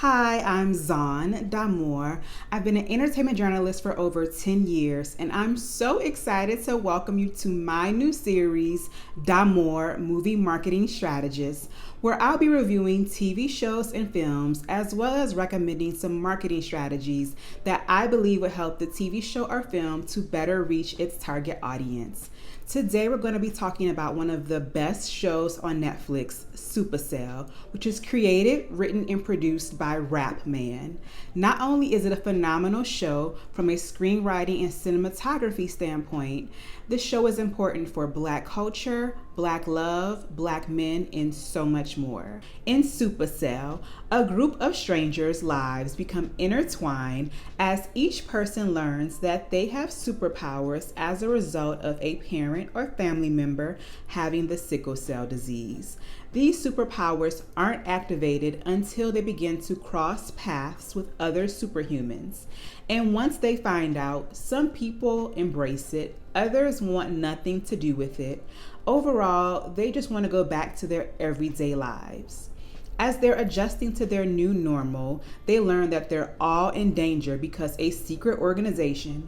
Hi, I'm Zahn Damour. I've been an entertainment journalist for over 10 years, and I'm so excited to welcome you to my new series, Damour Movie Marketing Strategist, where I'll be reviewing TV shows and films, as well as recommending some marketing strategies that I believe will help the TV show or film to better reach its target audience. Today, we're going to be talking about one of the best shows on Netflix, Supacell, which is created, written, and produced by Rap Man. Not only is it a phenomenal show from a screenwriting and cinematography standpoint, this show is important for Black culture, Black love, Black men, and so much more. In Supacell, a group of strangers' lives become intertwined as each person learns that they have superpowers as a result of a parent or family member having the sickle cell disease. These superpowers aren't activated until they begin to cross paths with other superhumans. And once they find out, some people embrace it, others want nothing to do with it. Overall, they just want to go back to their everyday lives. As they're adjusting to their new normal, they learn that they're all in danger because a secret organization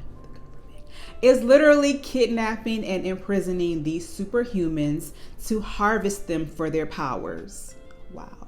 is literally kidnapping and imprisoning these superhumans to harvest them for their powers. Wow.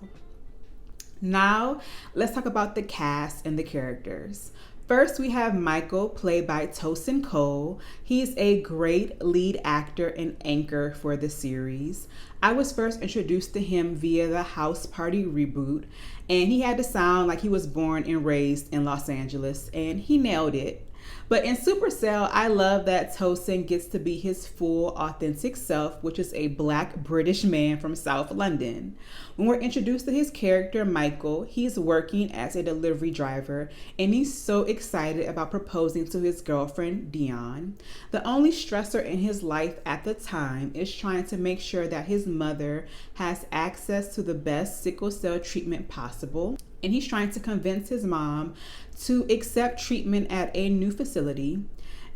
Now, let's talk about the cast and the characters. First, we have Michael, played by Tosin Cole. He's a great lead actor and anchor for the series. I was first introduced to him via the House Party reboot, and he had to sound like he was born and raised in Los Angeles, and he nailed it. But in Supacell, I love that Tosin gets to be his full, authentic self, which is a Black British man from South London. When we're introduced to his character, Michael, he's working as a delivery driver, and he's so excited about proposing to his girlfriend, Dion. The only stressor in his life at the time is trying to make sure that his mother has access to the best sickle cell treatment possible. And he's trying to convince his mom to accept treatment at a new facility.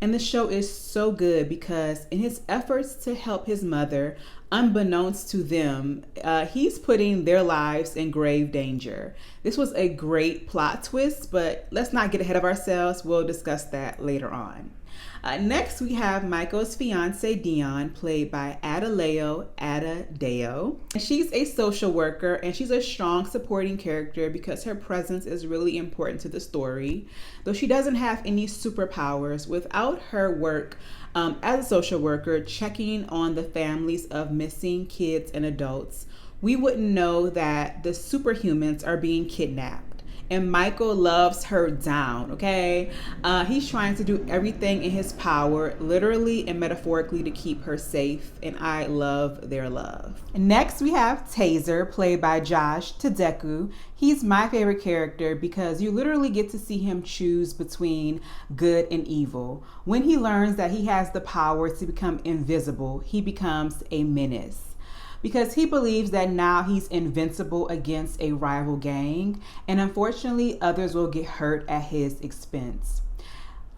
And the show is so good because in his efforts to help his mother, unbeknownst to them, he's putting their lives in grave danger. This was a great plot twist, but let's not get ahead of ourselves. We'll discuss that later on. Next, we have Michael's fiance, Dion, played by Adelaide Adadeo. She's a social worker, and she's a strong supporting character because her presence is really important to the story. Though she doesn't have any superpowers, without her work as a social worker, checking on the families of missing kids and adults, we wouldn't know that the superhumans are being kidnapped. And Michael loves her down, okay? He's trying to do everything in his power, literally and metaphorically, to keep her safe. And I love their love. Next, we have Taser, played by Josh Tadeko. He's my favorite character because you literally get to see him choose between good and evil. When he learns that he has the power to become invisible, he becomes a menace, because he believes that now he's invincible against a rival gang, and unfortunately others will get hurt at his expense.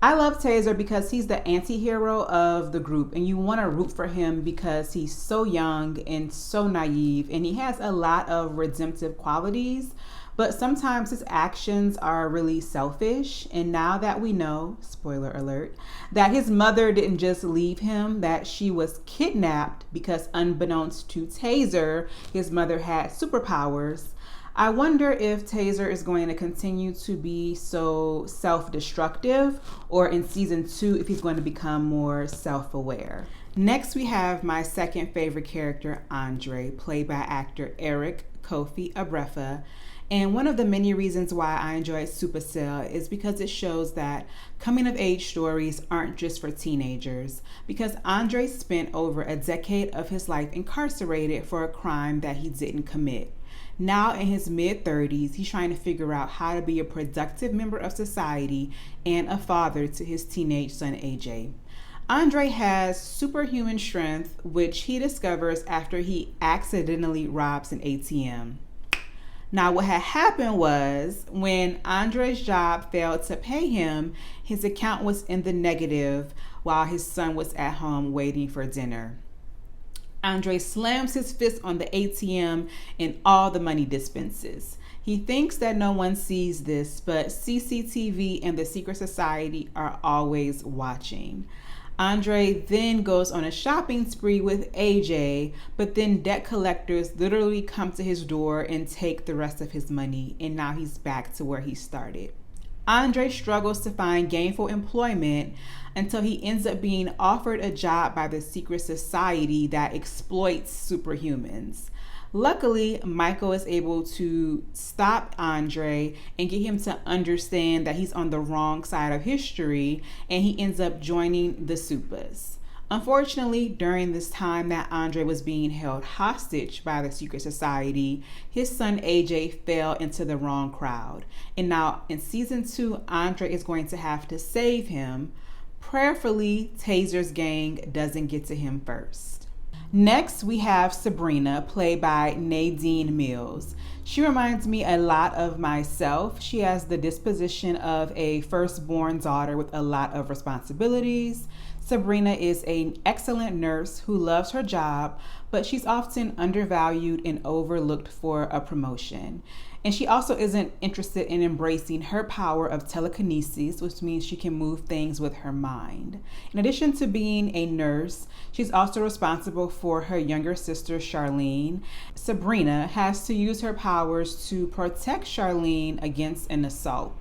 I love Taser because he's the anti-hero of the group, and you want to root for him because he's so young and so naive, and he has a lot of redemptive qualities, but sometimes his actions are really selfish. And now that we know, spoiler alert, that his mother didn't just leave him, that she was kidnapped because unbeknownst to Taser, his mother had superpowers, I wonder if Taser is going to continue to be so self-destructive, or in season 2, if he's going to become more self-aware. Next, we have my second favorite character, Andre, played by actor Eric Kofi Abrefa. And one of the many reasons why I enjoy Supacell is because it shows that coming of age stories aren't just for teenagers. Because Andre spent over a decade of his life incarcerated for a crime that he didn't commit. Now in his mid-30s, he's trying to figure out how to be a productive member of society and a father to his teenage son, AJ. Andre has superhuman strength, which he discovers after he accidentally robs an ATM. Now, what had happened was when Andre's job failed to pay him, his account was in the negative while his son was at home waiting for dinner. Andre slams his fist on the ATM and all the money dispenses. He thinks that no one sees this, but CCTV and the secret society are always watching. Andre then goes on a shopping spree with AJ, but then debt collectors literally come to his door and take the rest of his money, and now he's back to where he started. Andre struggles to find gainful employment until he ends up being offered a job by the secret society that exploits superhumans. Luckily, Michael is able to stop Andre and get him to understand that he's on the wrong side of history, and he ends up joining the Supas. Unfortunately, during this time that Andre was being held hostage by the secret society, his son AJ fell into the wrong crowd. And now in season 2, Andre is going to have to save him. Prayerfully, Taser's gang doesn't get to him first. Next, we have Sabrina, played by Nadine Mills. She reminds me a lot of myself. She has the disposition of a firstborn daughter with a lot of responsibilities. Sabrina is an excellent nurse who loves her job, but she's often undervalued and overlooked for a promotion. And she also isn't interested in embracing her power of telekinesis, which means she can move things with her mind. In addition to being a nurse, she's also responsible for her younger sister, Charlene. Sabrina has to use her powers to protect Charlene against an assault.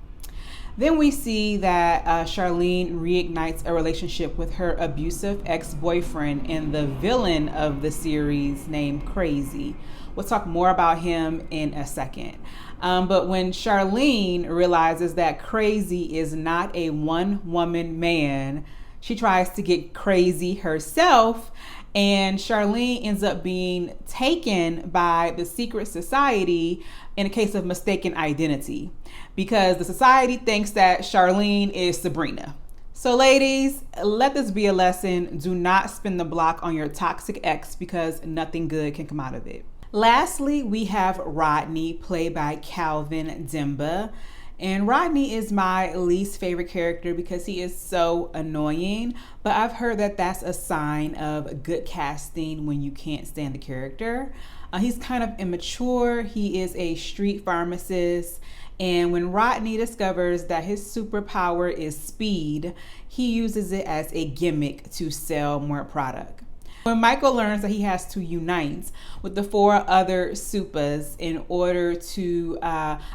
Then we see that Charlene reignites a relationship with her abusive ex-boyfriend and the villain of the series named Crazy. We'll talk more about him in a second. But when Charlene realizes that Crazy is not a one-woman man, she tries to get crazy herself, and Charlene ends up being taken by the secret society in a case of mistaken identity, because the society thinks that Charlene is Sabrina. So ladies, let this be a lesson. Do not spin the block on your toxic ex, because nothing good can come out of it. Lastly, we have Rodney, played by Calvin Dimba. And Rodney is my least favorite character because he is so annoying, but I've heard that that's a sign of good casting when you can't stand the character. He's kind of immature. He is a street pharmacist, and when Rodney discovers that his superpower is speed, he uses it as a gimmick to sell more product. When Michael learns that he has to unite with the 4 other Supas in order to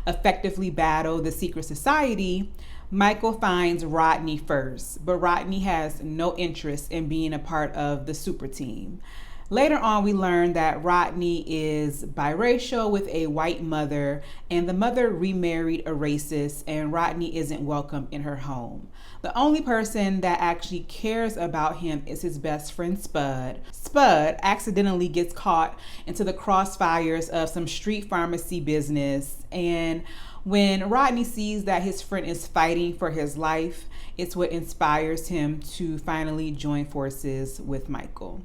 effectively battle the secret society, Michael finds Rodney first, but Rodney has no interest in being a part of the super team. Later on, we learn that Rodney is biracial with a white mother, and the mother remarried a racist, and Rodney isn't welcome in her home. The only person that actually cares about him is his best friend, Spud. Spud accidentally gets caught into the crossfires of some street pharmacy business, and when Rodney sees that his friend is fighting for his life, it's what inspires him to finally join forces with Michael.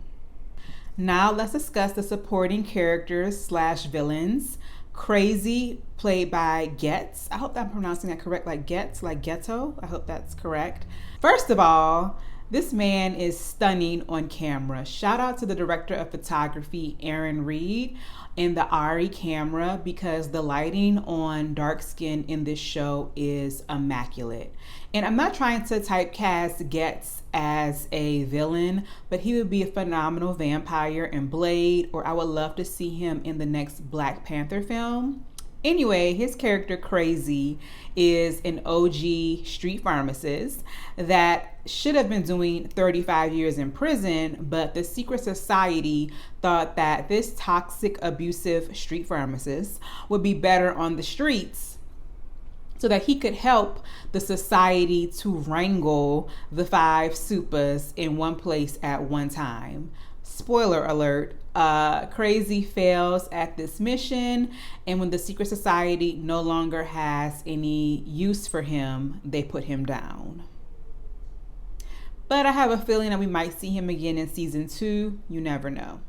Now let's discuss the supporting characters / villains. Crazy, played by Getz. I hope I'm pronouncing that correct, like Getz, like ghetto. I hope that's correct. First of all, this man is stunning on camera. Shout out to the director of photography, Aaron Reed, and the Ari camera, because the lighting on dark skin in this show is immaculate. And I'm not trying to typecast Getz as a villain, but he would be a phenomenal vampire in Blade, or I would love to see him in the next Black Panther film. Anyway, his character Crazy is an OG street pharmacist that should have been doing 35 years in prison, but the secret society thought that this toxic, abusive street pharmacist would be better on the streets so that he could help the society to wrangle the 5 Supas in one place at one time. Spoiler alert, Crazy fails at this mission, and when the secret society no longer has any use for him, they put him down. But I have a feeling that we might see him again in season 2. You never know.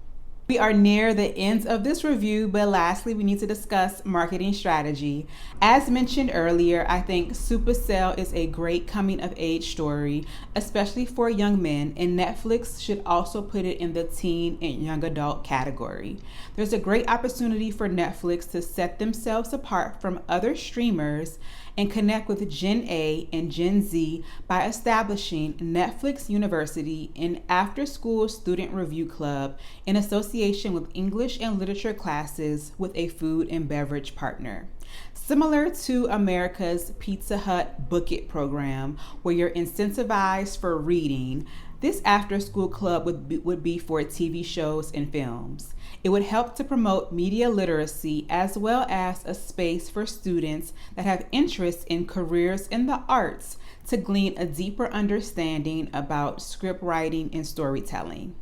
We are near the end of this review, but lastly, we need to discuss marketing strategy. As mentioned earlier, I think Supacell is a great coming of age story, especially for young men, and Netflix should also put it in the teen and young adult category. There's a great opportunity for Netflix to set themselves apart from other streamers and connect with Gen A and Gen Z by establishing Netflix University, an after-school student review club in association with English and literature classes with a food and beverage partner. Similar to America's Pizza Hut Book It program, where you're incentivized for reading, this after-school club would be for TV shows and films. It would help to promote media literacy as well as a space for students that have interest in careers in the arts to glean a deeper understanding about script writing and storytelling.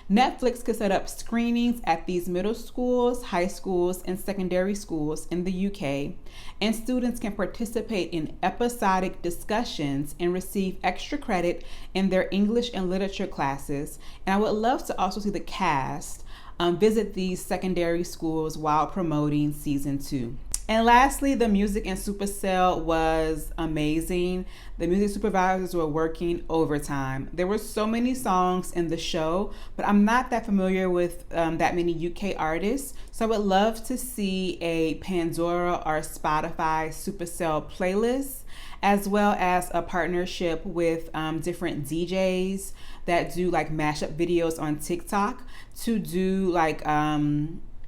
Netflix could set up screenings at these middle schools, high schools, and secondary schools in the UK, and students can participate in episodic discussions and receive extra credit in their English and literature classes. And I would love to also see the cast visit these secondary schools while promoting season 2. And lastly, the music in Supacell was amazing. The music supervisors were working overtime. There were so many songs in the show, but I'm not that familiar with that many UK artists. So I would love to see a Pandora or Spotify Supacell playlist, as well as a partnership with different DJs that do like mashup videos on TikTok to do like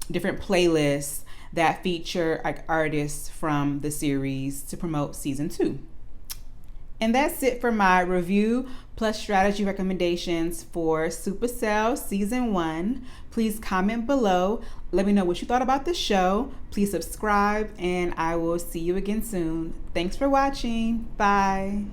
different playlists that feature like artists from the series to promote season 2. And that's it for my review plus strategy recommendations for Supacell season 1. Please comment below. Let me know what you thought about the show. Please subscribe, and I will see you again soon. Thanks for watching. Bye.